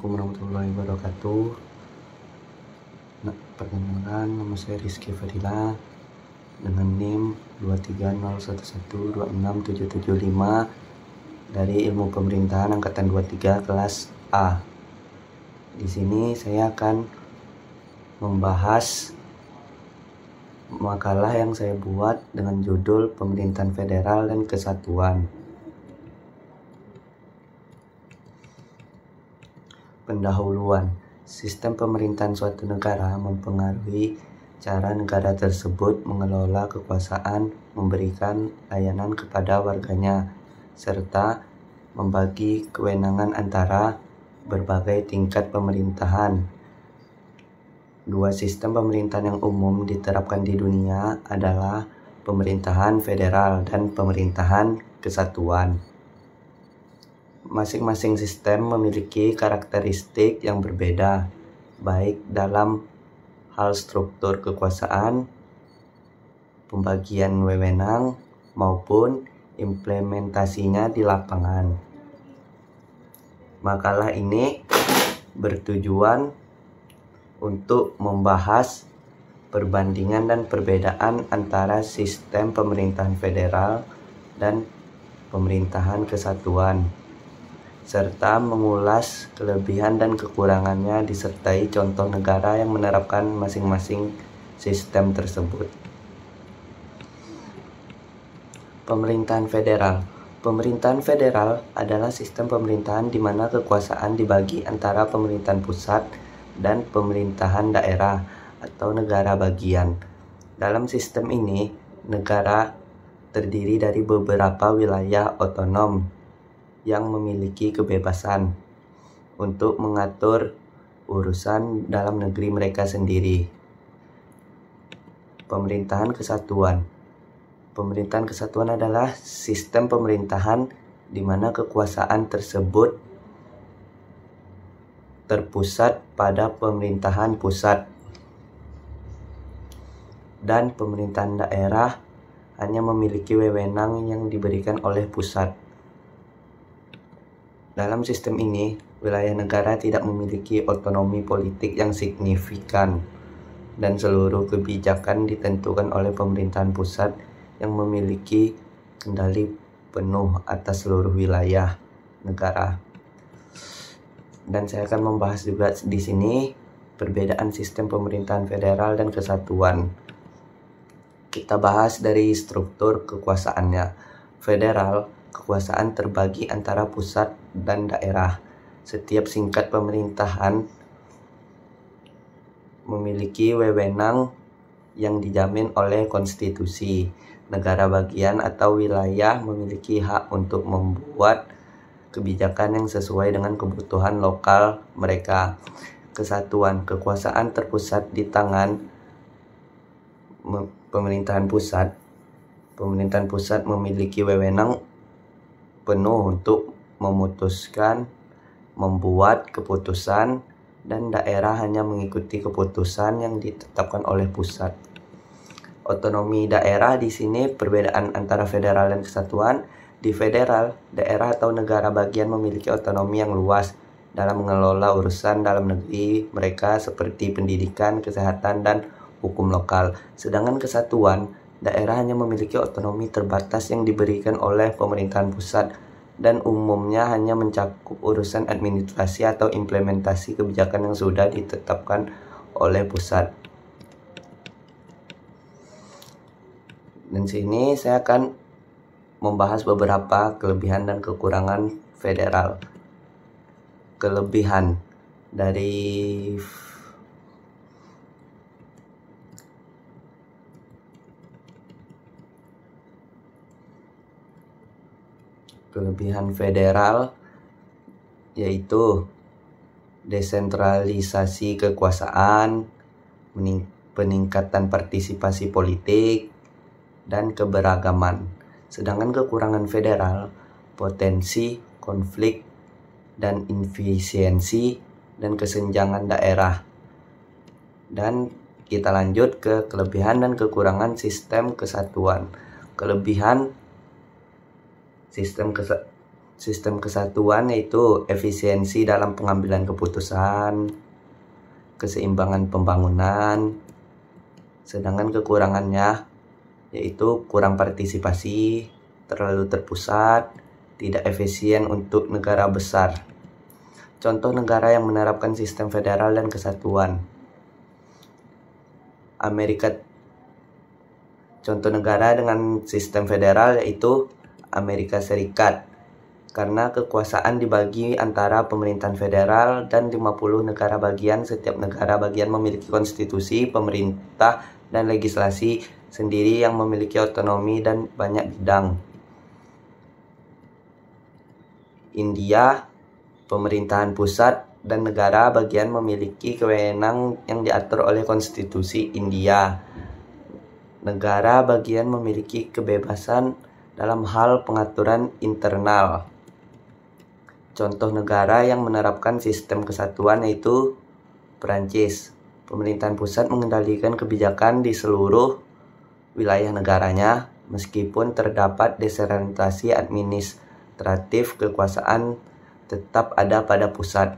Assalamualaikum warahmatullahi wabarakatuh. Perkenalkan, nama saya Rizky Fadila dengan NIM 23011267775 dari Ilmu Pemerintahan angkatan 23 kelas A. Di sini saya akan membahas makalah yang saya buat dengan judul Pemerintahan Federal dan Kesatuan. Pendahuluan. Sistem pemerintahan suatu negara mempengaruhi cara negara tersebut mengelola kekuasaan, memberikan layanan kepada warganya, serta membagi kewenangan antara berbagai tingkat pemerintahan. Dua sistem pemerintahan yang umum diterapkan di dunia adalah pemerintahan federal dan pemerintahan kesatuan. Masing-masing sistem memiliki karakteristik yang berbeda, baik dalam hal struktur kekuasaan, pembagian wewenang, maupun implementasinya di lapangan. Makalah ini bertujuan untuk membahas perbandingan dan perbedaan antara sistem pemerintahan federal dan pemerintahan kesatuan, serta mengulas kelebihan dan kekurangannya disertai contoh negara yang menerapkan masing-masing sistem tersebut. Pemerintahan federal. Pemerintahan federal adalah sistem pemerintahan di mana kekuasaan dibagi antara pemerintahan pusat dan pemerintahan daerah atau negara bagian. Dalam sistem ini, negara terdiri dari beberapa wilayah otonom yang memiliki kebebasan untuk mengatur urusan dalam negeri mereka sendiri. Pemerintahan kesatuan. Pemerintahan kesatuan adalah sistem pemerintahan di mana kekuasaan tersebut terpusat pada pemerintahan pusat dan pemerintahan daerah hanya memiliki wewenang yang diberikan oleh pusat. Dalam sistem ini, wilayah negara tidak memiliki otonomi politik yang signifikan dan seluruh kebijakan ditentukan oleh pemerintahan pusat yang memiliki kendali penuh atas seluruh wilayah negara. Dan saya akan membahas juga di sini perbedaan sistem pemerintahan federal dan kesatuan. Kita bahas dari struktur kekuasaannya. Federal, kekuasaan terbagi antara pusat dan daerah. Setiap tingkat pemerintahan memiliki wewenang yang dijamin oleh konstitusi. Negara bagian atau wilayah memiliki hak untuk membuat kebijakan yang sesuai dengan kebutuhan lokal mereka. Kesatuan, kekuasaan terpusat di tangan pemerintahan pusat. Pemerintahan pusat memiliki wewenang penuh untuk memutuskan, membuat keputusan, dan daerah hanya mengikuti keputusan yang ditetapkan oleh pusat. Otonomi daerah di sini perbedaan antara federal dan kesatuan. Di federal, daerah atau negara bagian memiliki otonomi yang luas dalam mengelola urusan dalam negeri mereka seperti pendidikan, kesehatan, dan hukum lokal. Sedangkan kesatuan, daerah hanya memiliki otonomi terbatas yang diberikan oleh pemerintahan pusat dan umumnya hanya mencakup urusan administrasi atau implementasi kebijakan yang sudah ditetapkan oleh pusat. Dan sini saya akan membahas beberapa kelebihan dan kekurangan federal. Kelebihan dari federal yaitu desentralisasi kekuasaan, peningkatan partisipasi politik, dan keberagaman. Sedangkan kekurangan federal, potensi konflik dan inefisiensi dan kesenjangan daerah. Dan kita lanjut ke kelebihan dan kekurangan sistem kesatuan. Kelebihan sistem Sistem kesatuan yaitu efisiensi dalam pengambilan keputusan, keseimbangan pembangunan, sedangkan kekurangannya yaitu kurang partisipasi, terlalu terpusat, tidak efisien untuk negara besar. Contoh negara yang menerapkan sistem federal dan kesatuan. Contoh negara dengan sistem federal yaitu Amerika Serikat. Karena kekuasaan dibagi antara pemerintahan federal dan 50 negara bagian, setiap negara bagian memiliki konstitusi, pemerintah, dan legislasi sendiri yang memiliki otonomi dan banyak bidang. India, pemerintahan pusat dan negara bagian memiliki kewenangan yang diatur oleh konstitusi India. Negara bagian memiliki kebebasan dalam hal pengaturan internal. Contoh negara yang menerapkan sistem kesatuan yaitu Perancis. Pemerintahan pusat mengendalikan kebijakan di seluruh wilayah negaranya, meskipun terdapat desentralisasi administratif, kekuasaan tetap ada pada pusat.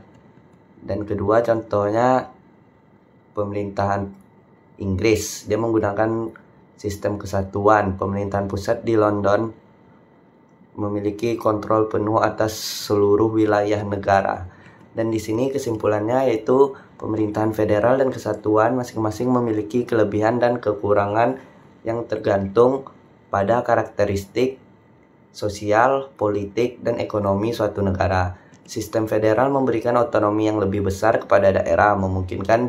Dan kedua contohnya pemerintahan Inggris. Dia menggunakan sistem kesatuan. Pemerintahan pusat di London memiliki kontrol penuh atas seluruh wilayah negara. Dan di sini kesimpulannya yaitu pemerintahan federal dan kesatuan masing-masing memiliki kelebihan dan kekurangan yang tergantung pada karakteristik sosial, politik, dan ekonomi suatu negara. Sistem federal memberikan otonomi yang lebih besar kepada daerah, memungkinkan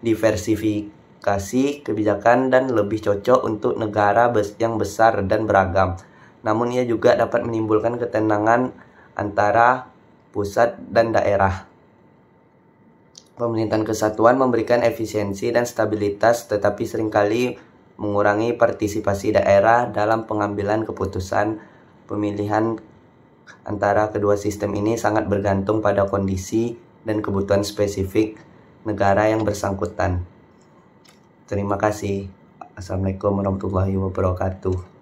diversifikasi kebijakan dan lebih cocok untuk negara yang besar dan beragam. Namun ia juga dapat menimbulkan ketenangan antara pusat dan daerah. Pemerintahan kesatuan memberikan efisiensi dan stabilitas, tetapi seringkali mengurangi partisipasi daerah dalam pengambilan keputusan. Pemilihan antara kedua sistem ini sangat bergantung pada kondisi dan kebutuhan spesifik negara yang bersangkutan. Terima kasih. Assalamualaikum warahmatullahi wabarakatuh.